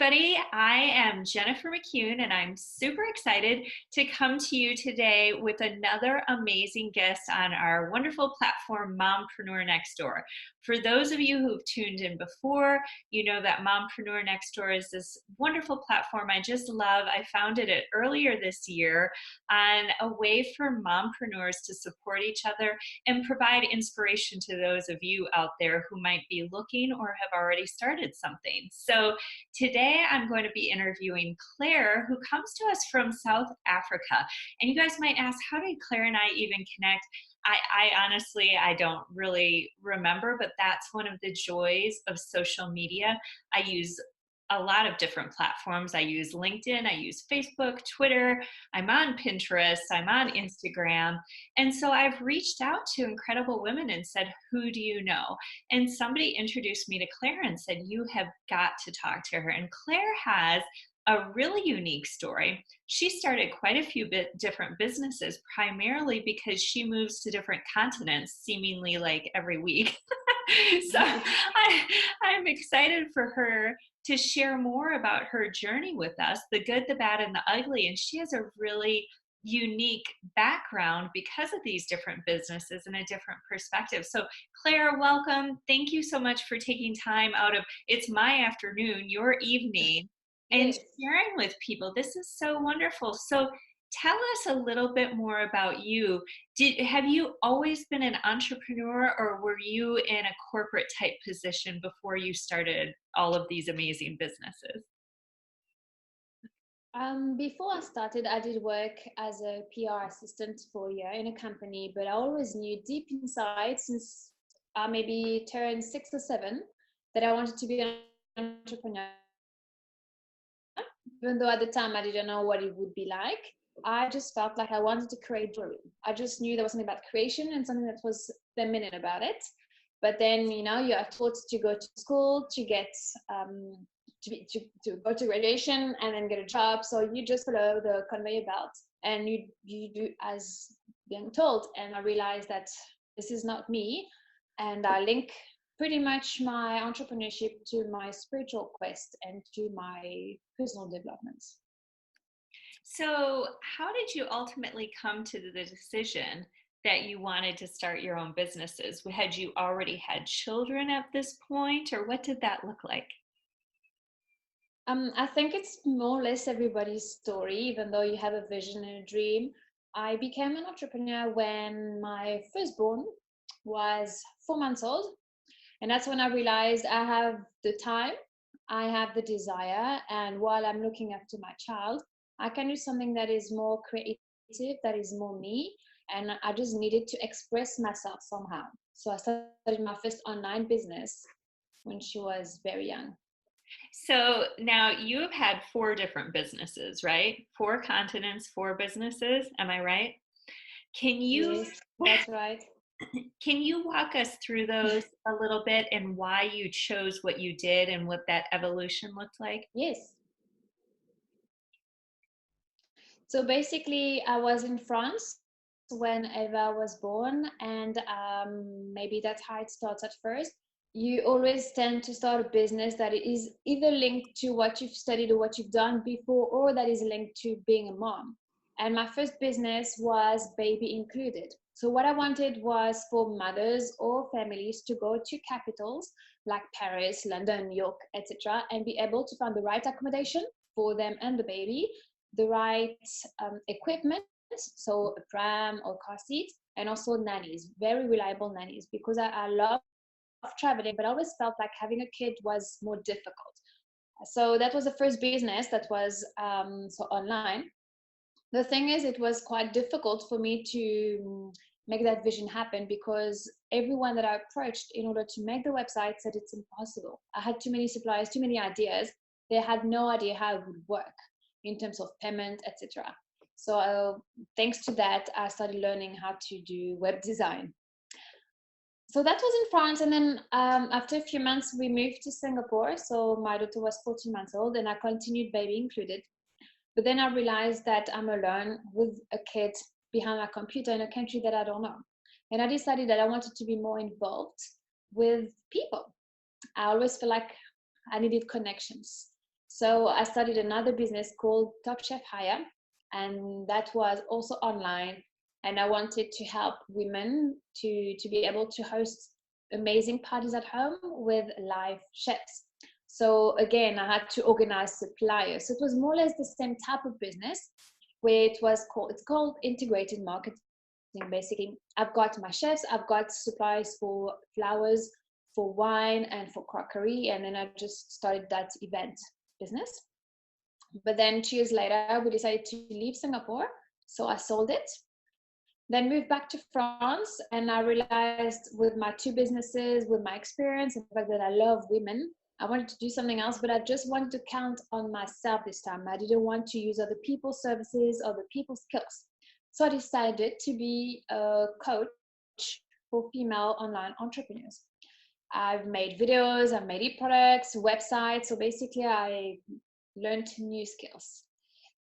everybody. I am Jennifer McCune, and I'm super excited to come to you today with another amazing guest on our wonderful platform, Mompreneur Next Door. For those of you who've tuned in before, you know that Mompreneur Next Door is this wonderful platform I just love. I founded it earlier this year on a way for mompreneurs to support each other and provide inspiration to those of you out there who might be looking or have already started something. So today I'm going to be interviewing Claire, who comes to us from South Africa. And you guys might ask, how did Claire and I even connect? I honestly, I don't really remember, but that's one of the joys of social media. I use a lot of different platforms. I use LinkedIn, I use Facebook, Twitter, I'm on Pinterest, I'm on Instagram. And so I've reached out to incredible women and said, who do you know? And somebody introduced me to Claire and said, you have got to talk to her. And Claire has a really unique story. She started quite a few different businesses, primarily because she moves to different continents seemingly like every week. So I'm excited for her to share more about her journey with us, the good, the bad, and the ugly. And she has a really unique background because of these different businesses and a different perspective. So Claire, welcome. Thank you so much for taking time out of, it's my afternoon, your evening, and Yes. sharing with people. This is so wonderful. So tell us a little bit more about you. Have you always been an entrepreneur, or were you in a corporate type position before you started all of these amazing businesses? Before I started, I did work as a PR assistant for a year in a company, but I always knew deep inside, since I maybe turned 6 or 7, that I wanted to be an entrepreneur. Even though at the time I didn't know what it would be like, I just felt like I wanted to create jewelry. I just knew there was something about creation and something that was feminine about it. But then, you are taught to go to school, to get to go to graduation and then get a job. So you just follow the conveyor belt and you do as being told. And I realized that this is not me. And I link pretty much my entrepreneurship to my spiritual quest and to my personal developments. So, how did you ultimately come to the decision that you wanted to start your own businesses? Had you already had children at this point, or what did that look like? I think it's more or less everybody's story, even though you have a vision and a dream. I became an entrepreneur when my firstborn was 4 months old. And that's when I realized I have the time, I have the desire, and while I'm looking after my child, I can do something that is more creative, that is more me, and I just needed to express myself somehow. So I started my first online business when she was very young. So, now you have had four different businesses, right? Four continents, four businesses. Am I right? Can you Yes, that's right. can you walk us through those a little bit and why you chose what you did and what that evolution looked like? Yes. So basically, I was in France when Eva was born, and maybe that's how it starts at first. You always tend to start a business that is either linked to what you've studied or what you've done before, or that is linked to being a mom. And my first business was baby included. So what I wanted was for mothers or families to go to capitals like Paris, London, New York, etc., and be able to find the right accommodation for them and the baby, the right equipment, so a pram or car seat, and also nannies, very reliable nannies, because I love traveling, but I always felt like having a kid was more difficult. So that was the first business that was so online. The thing is, it was quite difficult for me to make that vision happen because everyone that I approached in order to make the website said it's impossible. I had too many suppliers, too many ideas. They had no idea how it would work in terms of payment, etc. So thanks to that, I started learning how to do web design. So that was in France, and then after a few months, we moved to Singapore. So my daughter was 14 months old, and I continued baby included. But then I realized that I'm alone with a kid behind my computer in a country that I don't know. And I decided that I wanted to be more involved with people. I always feel like I needed connections. So I started another business called Top Chef Hire, and that was also online. And I wanted to help women to be able to host amazing parties at home with live chefs. So again, I had to organize suppliers. So it was more or less the same type of business, where it's called integrated marketing. Basically, I've got my chefs, I've got supplies for flowers, for wine, and for crockery, and then I just started that event business. But then 2 years later, we decided to leave Singapore, so I sold it. Then moved back to France, and I realized with my two businesses, with my experience, and the fact that I love women, I wanted to do something else, but I just wanted to count on myself this time. I didn't want to use other people's services, other people's skills. So I decided to be a coach for female online entrepreneurs. I've made videos, I've made e-products, websites. So basically, I learned new skills.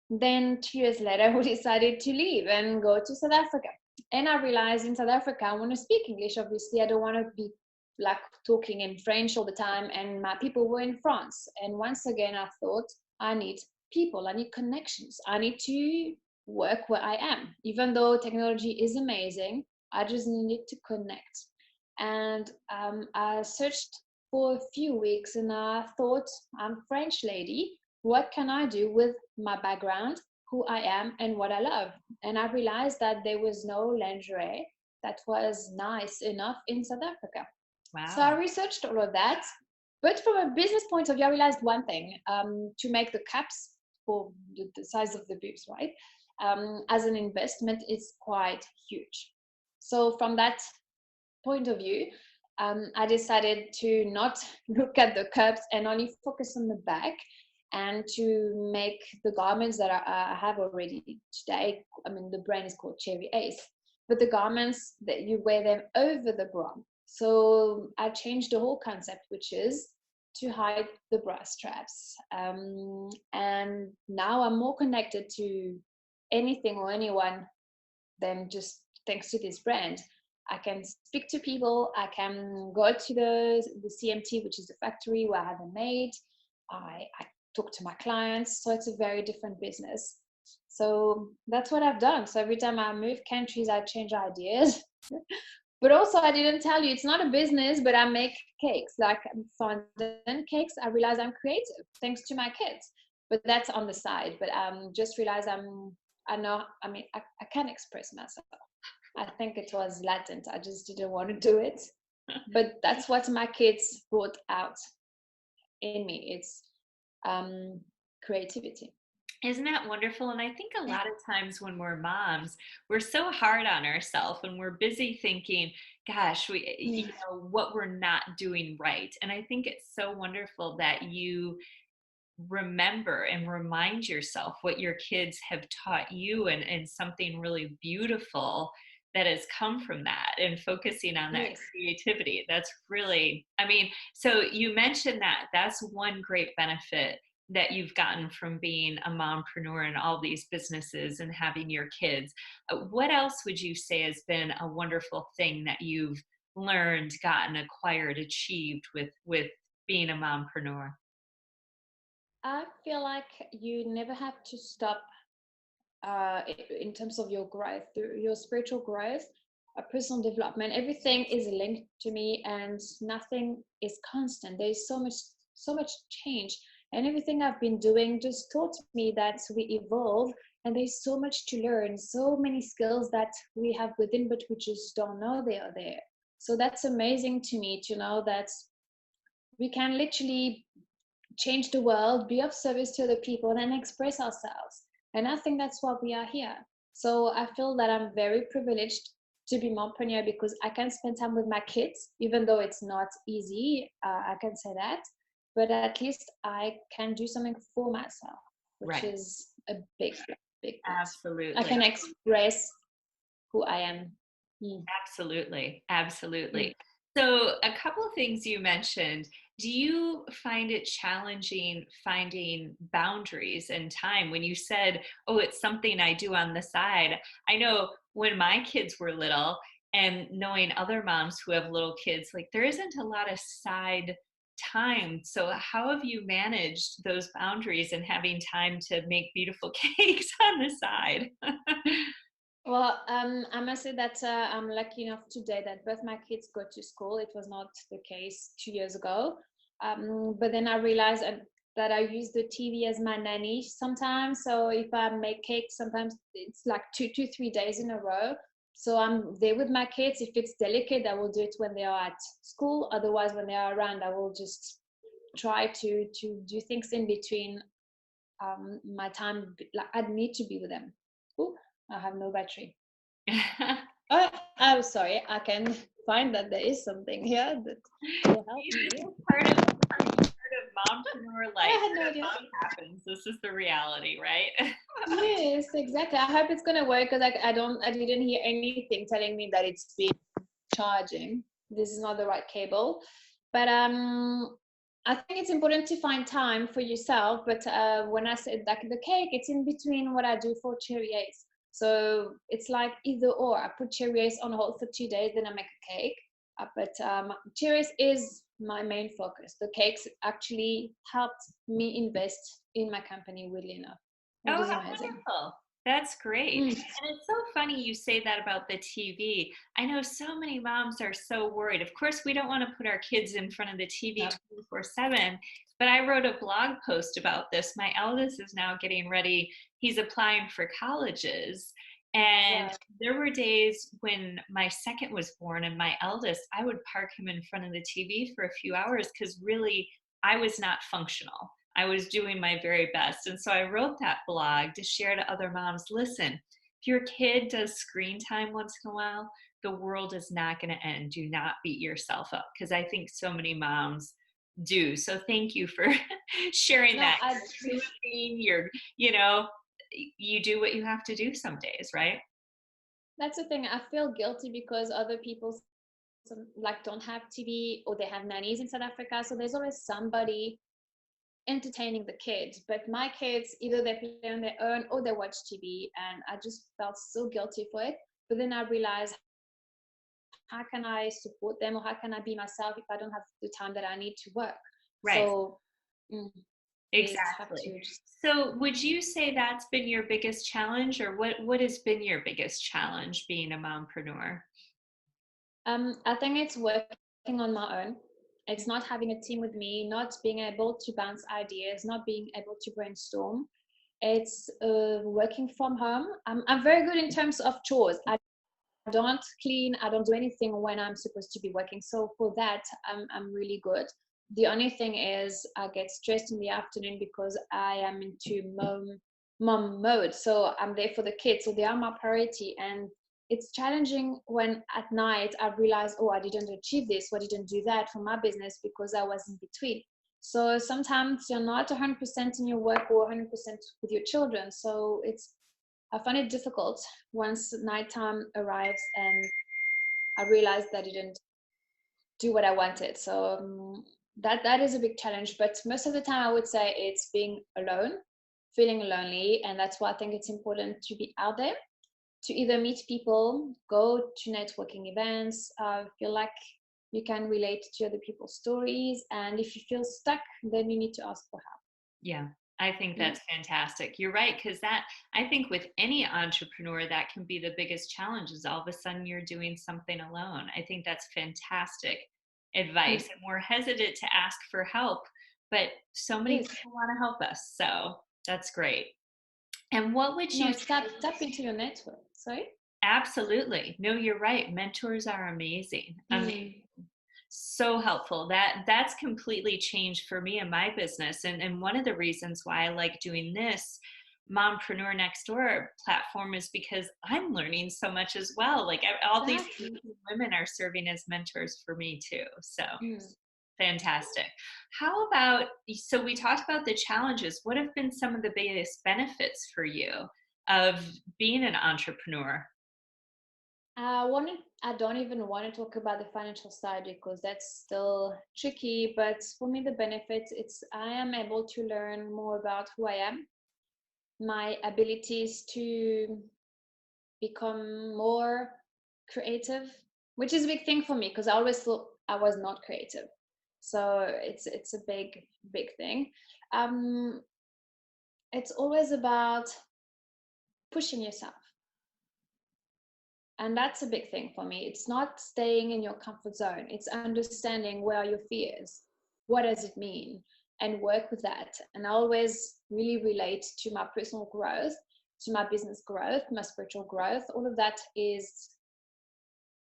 Then 2 years later, we decided to leave and go to South Africa. And I realized in South Africa, I want to speak English. Obviously, I don't want to be like talking in French all the time. And my people were in France. And once again, I thought, I need people, I need connections, I need to work where I am. Even though technology is amazing, I just needed to connect. And I searched for a few weeks and I thought, I'm a French lady. What can I do with my background, who I am, and what I love? And I realized that there was no lingerie that was nice enough in South Africa. So I Wow. researched all of that. But from a business point of view, I realized one thing, to make the caps for the size of the boobs, right? As an investment, is quite huge. So from that point of view, I decided to not look at the cups and only focus on the back, and to make the garments that I have already today. I mean, the brand is called Cherry Ace, but the garments that you wear them over the bra. So I changed the whole concept, which is to hide the bra straps. And now I'm more connected to anything or anyone than just thanks to this brand. I can speak to people. I can go to the CMT, which is the factory where I have them made. I talk to my clients. So it's a very different business. So that's what I've done. So every time I move countries, I change ideas. But also, I didn't tell you, it's not a business, but I make cakes, like fondant cakes. I realize I'm creative thanks to my kids, but that's on the side. But just realize I know, I mean, I can express myself. I think it was latent. I just didn't want to do it. But that's what my kids brought out in me. It's creativity. Isn't that wonderful? And I think a lot of times when we're moms, we're so hard on ourselves and we're busy thinking, gosh, Yeah. what we're not doing right. And I think it's so wonderful that you remember and remind yourself what your kids have taught you, and something really beautiful that has come from that, and focusing on that Yes. creativity. That's really, I mean, so you mentioned that that's one great benefit that you've gotten from being a mompreneur and all these businesses and having your kids. What else would you say has been a wonderful thing that you've learned, gotten, acquired, achieved with being a mompreneur? I feel like you never have to stop in terms of your growth, your spiritual growth, personal development. Everything is linked to me, and nothing is constant. There's so much change, and everything I've been doing just taught me that we evolve, and there's so much to learn, so many skills that we have within, but we just don't know they are there. So that's amazing to me to know that we can literally change the world, be of service to other people, and express ourselves. And I think that's why we are here. So I feel that I'm very privileged to be mompreneur because I can spend time with my kids, even though it's not easy. I can say that, but at least I can do something for myself, which Right. is a big plus. I Absolutely. can express who I am. Mm. Absolutely. Mm. Absolutely. So, a couple of things you mentioned. Do you find it challenging finding boundaries and time when you said, oh, it's something I do on the side? I know when my kids were little, and knowing other moms who have little kids, like there isn't a lot of side time. So how have you managed those boundaries and having time to make beautiful cakes on the side? Well, I must say that I'm lucky enough today that both my kids go to school. It was not the case 2 years ago. But then I realized that I use the TV as my nanny sometimes. So if I make cakes, sometimes it's like 3 days in a row. So I'm there with my kids. If it's delicate, I will do it when they are at school. Otherwise, when they are around, I will just try to do things in between my time. Like I need to be with them. Ooh, I have no battery. Oh, I'm sorry. I can find that there is something here that will help This me. is part of mompreneur I life. had no What idea. happens. This is the reality, right? Yes, exactly. I hope it's gonna work because I didn't hear anything telling me that it's been charging. This is not the right cable, but I think it's important to find time for yourself. But when I said like the cake, it's in between what I do for cherries. So it's like either or. I put cherries on hold for 2 days, then I make a cake. But cherries is my main focus. The cakes actually helped me invest in my company, weirdly enough, which Oh, is how amazing. wonderful. That's great. Mm. And it's so funny you say that about the TV. I know so many moms are so worried. Of course, we don't want to put our kids in front of the TV No. 24/7, but I wrote a blog post about this. My eldest is now getting ready. He's applying for colleges. And Wow. there were days when my second was born and my eldest, I would park him in front of the TV for a few hours because really I was not functional. I was doing my very best. And so I wrote that blog to share to other moms. Listen, if your kid does screen time once in a while, the world is not going to end. Do not beat yourself up because I think so many moms do. So thank you for sharing No, that. I You're a human being, you do what you have to do some days, right? that's the thing. I feel guilty because other people like don't have TV or they have nannies in South Africa. So there's always somebody entertaining the kids. But my kids, either they play on their own or they watch TV, and I just felt so guilty for it. But then I realized, how can I support them or how can I be myself if I don't have the time that I need to work? Right. So mm, is have Exactly. to just So would you say that's been your biggest challenge, or what has been your biggest challenge being a mompreneur? I think it's working on my own. It's not having a team with me, not being able to bounce ideas, not being able to brainstorm. It's working from home. I'm very good in terms of chores. I don't clean, I don't do anything when I'm supposed to be working. So for that, I'm really good. The only thing is I get stressed in the afternoon because I am into mom mode. So I'm there for the kids. So they are my priority. And it's challenging when at night I realize, oh, I didn't achieve this, or I didn't do that for my business because I was in between. So sometimes you're not 100% in your work or 100% with your children. So I find it difficult once nighttime arrives and I realize that I didn't do what I wanted. So that is a big challenge. But most of the time, I would say it's being alone, feeling lonely, and that's why I think it's important to be out there, to either meet people, go to networking events, feel like you can relate to other people's stories, and if you feel stuck, then you need to ask for help. Yeah, I think Mm. that's fantastic. You're right, because I think with any entrepreneur, that can be the biggest challenge is all of a sudden you're doing something alone. I think that's fantastic advice. Mm. And we're hesitant to ask for help, but so many Yes. people want to help us. So that's great. And what would No, you it's tap into your network. Sorry. absolutely? No, you're right. Mentors are amazing. Mm. So helpful. That's completely changed for me in my business. And one of the reasons why I like doing this mompreneur next door platform is because I'm learning so much as well. Like all these Exactly. amazing women are serving as mentors for me too. So Mm. fantastic. How about, so we talked about the challenges. What have been some of the biggest benefits for you of being an entrepreneur? I don't even want to talk about the financial side because that's still tricky. But for me, the benefits, it's I am able to learn more about who I am, my abilities to become more creative, which is a big thing for me because I always thought I was not creative. So it's a big thing. um it's always about pushing yourself, and that's a big thing for me. It's not staying in your comfort zone, it's understanding where are your fears, what does it mean, and work with that. And I always really relate to my personal growth, to my business growth, my spiritual growth. All of that is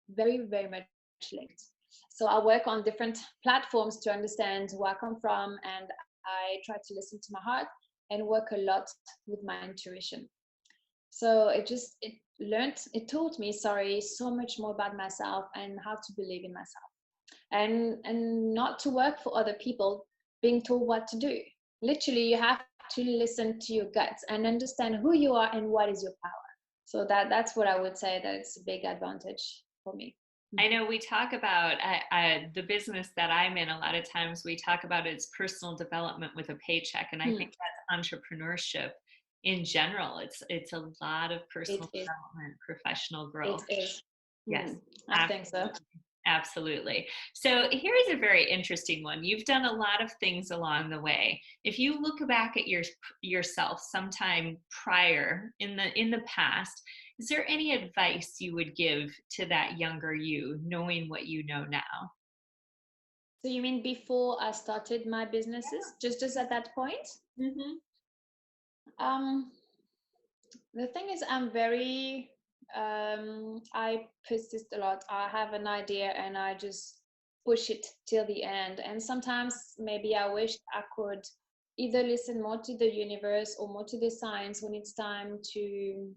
very much linked. So I work on different platforms to understand where I come from, and I try to listen to my heart and work a lot with my intuition. So it taught me, sorry, so much more about myself and how to believe in myself, and not to work for other people being told what to do. Literally, you have to listen to your guts and understand who you are and what is your power. So that's what I would say, that it's a big advantage for me. I know we talk about the business that I'm in. A lot of times we talk about its personal development with a paycheck, and I Hmm. think that's entrepreneurship in general. It's a lot of It personal is. development, professional It growth. is. Yes, Hmm. I think so. absolutely. Absolutely. So here is a very interesting one. You've done a lot of things along the way. If you look back at yourself sometime prior in the past, is there any advice you would give to that younger you, knowing what you know now? So you mean before I started my businesses, just at that point? Hmm. Um, the thing is, I persist a lot. I have an idea and I just push it till the end. And sometimes maybe I wish I could either listen more to the universe or more to the signs when it's time to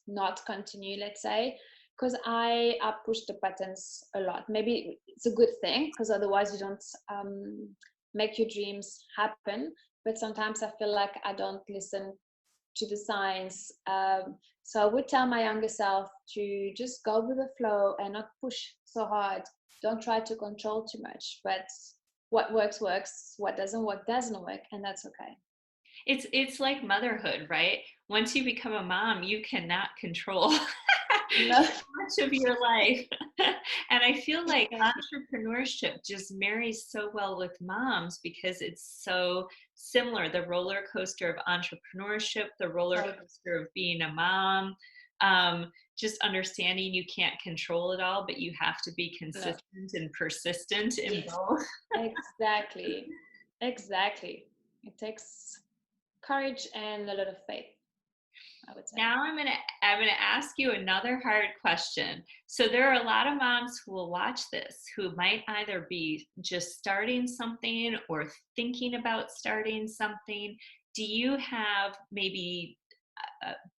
not continue, let's say, because I push the buttons a lot. Maybe it's a good thing, because otherwise you don't make your dreams happen. But sometimes I feel like I don't listen to the signs. So I would tell my younger self to just go with the flow and not push so hard. Don't try to control too much. But what works works. What doesn't work doesn't work, and that's okay. It's like motherhood, right? Once you become a mom, you cannot control No. much of your life. And I feel like Exactly. entrepreneurship just marries so well with moms because it's so similar. The roller coaster of entrepreneurship, the roller Oh, coaster of being a mom, um, just understanding you can't control it all, but you have to be no. consistent and persistent in Yes. both. Exactly. Exactly. It takes courage and a lot of faith, I would say. Now I'm gonna ask you another hard question. So there are a lot of moms who will watch this who might either be just starting something or thinking about starting something. Do you have maybe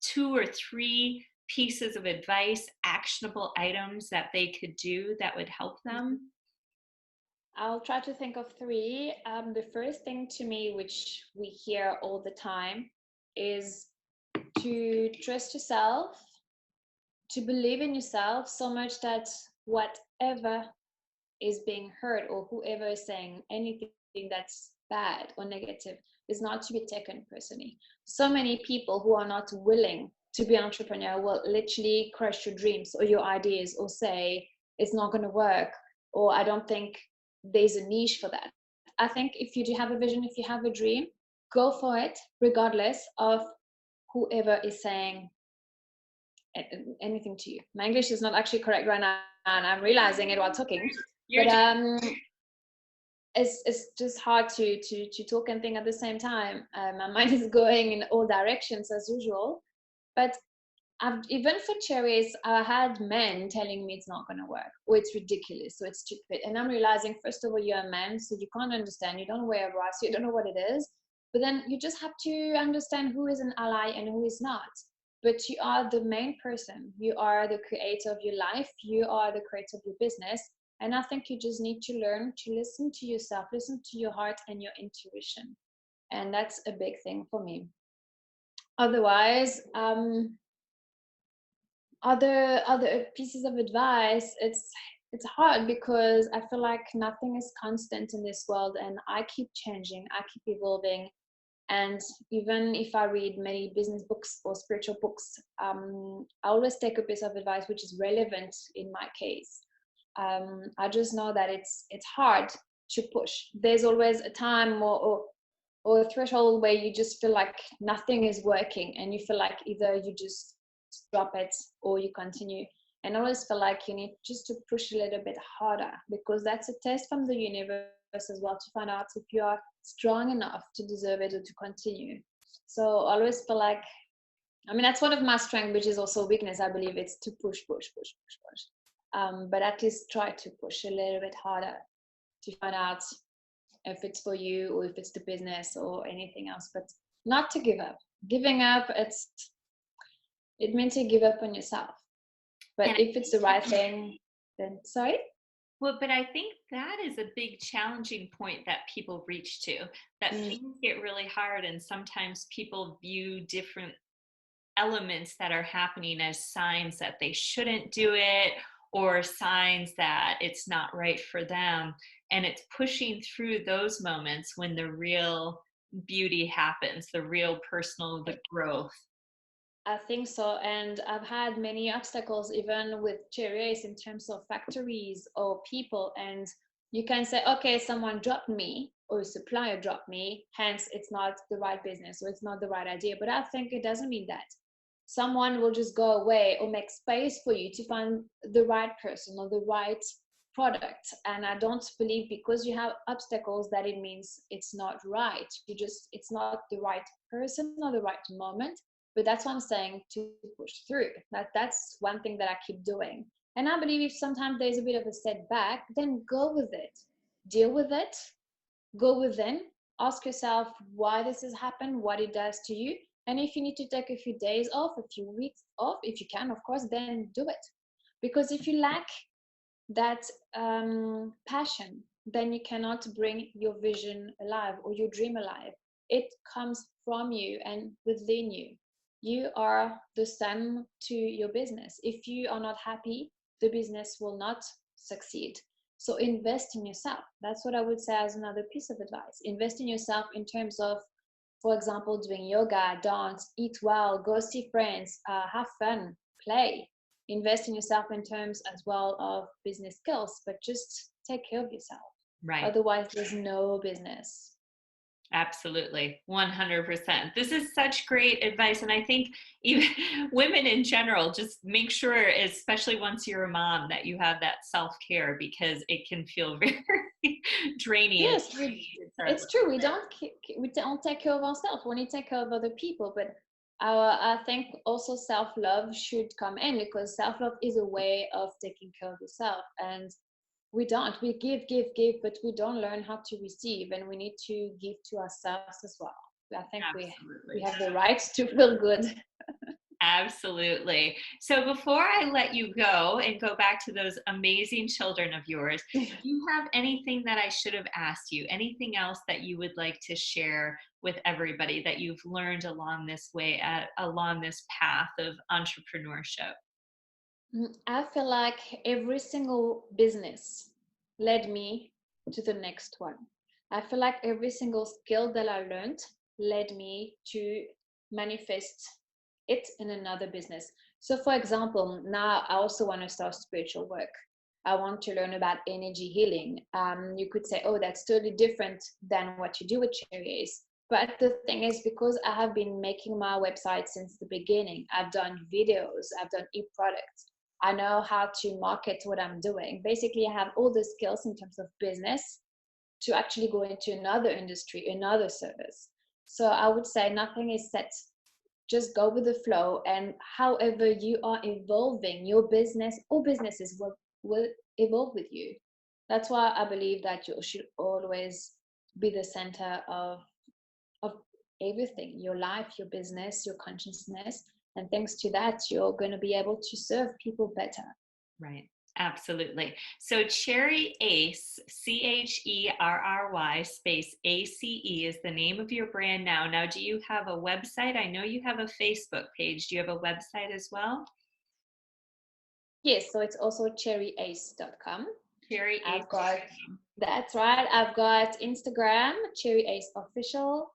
two or three pieces of advice, actionable items that they could do that would help them? I'll try to think of three. The first thing to me, which we hear all the time, is to trust yourself, to believe in yourself so much that whatever is being heard or whoever is saying anything that's bad or negative is not to be taken personally. So many people who are not willing to be entrepreneur will literally crush your dreams or your ideas or say it's not going to work, or I don't think there's a niche for that. I think if you do have a vision, if you have a dream, go for it regardless of whoever is saying anything to you. My English is not actually correct right now, and I'm realizing it while talking. But You're doing it's just hard to talk and think at the same time. My mind is going in all directions as usual. But even for cherries, I had men telling me it's not going to work, or it's ridiculous, or it's stupid. And I'm realizing, first of all, you're a man, so you can't understand. You don't wear a bra, so you don't know what it is. But then you just have to understand who is an ally and who is not. But you are the main person. You are the creator of your life. You are the creator of your business. And I think you just need to learn to listen to yourself, listen to your heart and your intuition. And that's a big thing for me. Otherwise, other pieces of advice, it's hard because I feel like nothing is constant in this world, and I keep changing, I keep evolving. And even if I read many business books or spiritual books, I always take a piece of advice which is relevant in my case. I just know that it's hard to push. There's always a time or a threshold where you just feel like nothing is working, and you feel like either you just drop it or you continue. And I always feel like you need just to push a little bit harder, because that's a test from the universe as well, to find out if you are strong enough to deserve it or to continue. So I always feel like, I mean, that's one of my strengths, which is also a weakness, I believe. It's to push, push, push, push, push. But at least try to push a little bit harder to find out if it's for you or if it's the business or anything else. But not to give up. Giving up, it means you give up on yourself. But And if it's the right thing, then sorry. well, but I think that is a big challenging point that people reach to, that things get really hard, and sometimes people view different elements that are happening as signs that they shouldn't do it, or signs that it's not right for them. And it's pushing through those moments when the real beauty happens, the real personal, the growth. I think so. And I've had many obstacles, even with Cherries, in terms of factories or people. And you can say, okay, someone dropped me or a supplier dropped me, hence it's not the right business or it's not the right idea. But I think it doesn't mean that. Someone will just go away or make space for you to find the right person or the right product. And I don't believe because you have obstacles that it means it's not right. It's not the right person or the right moment. But that's what I'm saying, to push through. That's one thing that I keep doing. And I believe if sometimes there's a bit of a setback, then go with it. Deal with it. Go within. Ask yourself why this has happened, what it does to you. And if you need to take a few days off, a few weeks off, if you can, of course, then do it. Because if you lack that passion, then you cannot bring your vision alive or your dream alive. It comes from you and within you. You are the sum to your business. If you are not happy, the business will not succeed. So invest in yourself. That's what I would say as another piece of advice. Invest in yourself in terms of, for example, doing yoga, dance, eat well, go see friends, have fun, play. Invest in yourself in terms as well of business skills, but just take care of yourself. Right. Otherwise, there's no business. Absolutely. 100%. This is such great advice. And I think even women in general, just make sure, especially once you're a mom, that you have that self-care, because it can feel very draining. Yes, it's true. We don't take care of ourselves. We need to take care of other people. But I think also self-love should come in, because self-love is a way of taking care of yourself. And we give, but we don't learn how to receive, and we need to give to ourselves as well. I think we have the right to feel good. Absolutely. So before I let you go and go back to those amazing children of yours, do you have anything that I should have asked you? Anything else that you would like to share with everybody that you've learned along this way, along this path of entrepreneurship? I feel like every single business led me to the next one. I feel like every single skill that I learned led me to manifest it in another business. So, for example, now I also want to start spiritual work. I want to learn about energy healing. You could say, oh, that's totally different than what you do with Cherries. But the thing is, because I have been making my website since the beginning, I've done videos, I've done e-products. I know how to market what I'm doing. Basically, I have all the skills in terms of business to actually go into another industry, another service. So I would say nothing is set. Just go with the flow. And however you are evolving, your business or businesses will evolve with you. That's why I believe that you should always be the center of everything, your life, your business, your consciousness. And thanks to that, you're going to be able to serve people better. Right. Absolutely. So Cherry Ace, CHERRY space ACE is the name of your brand now. Now, do you have a website? I know you have a Facebook page. Do you have a website as well? Yes, so it's also cherryace.com. Cherry Ace. That's right. I've got Instagram, Cherry Ace Official,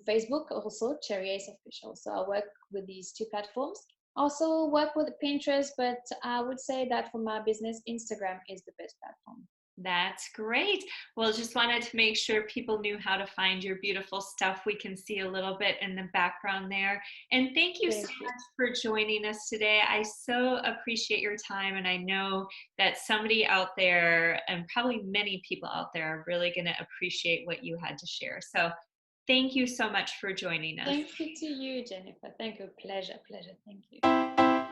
Facebook, also Cherry Ace Official. So I work with these two platforms. Also work with Pinterest, but I would say that for my business, Instagram is the best platform. That's great. Well, just wanted to make sure people knew how to find your beautiful stuff. We can see a little bit in the background there. And thank you so Thank you. much for joining us today. I so appreciate your time. And I know that somebody out there, and probably many people out there, are really going to appreciate what you had to share. So thank you so much for joining us. Thank you to you, Jennifer. Thank you. Pleasure, pleasure. Thank you.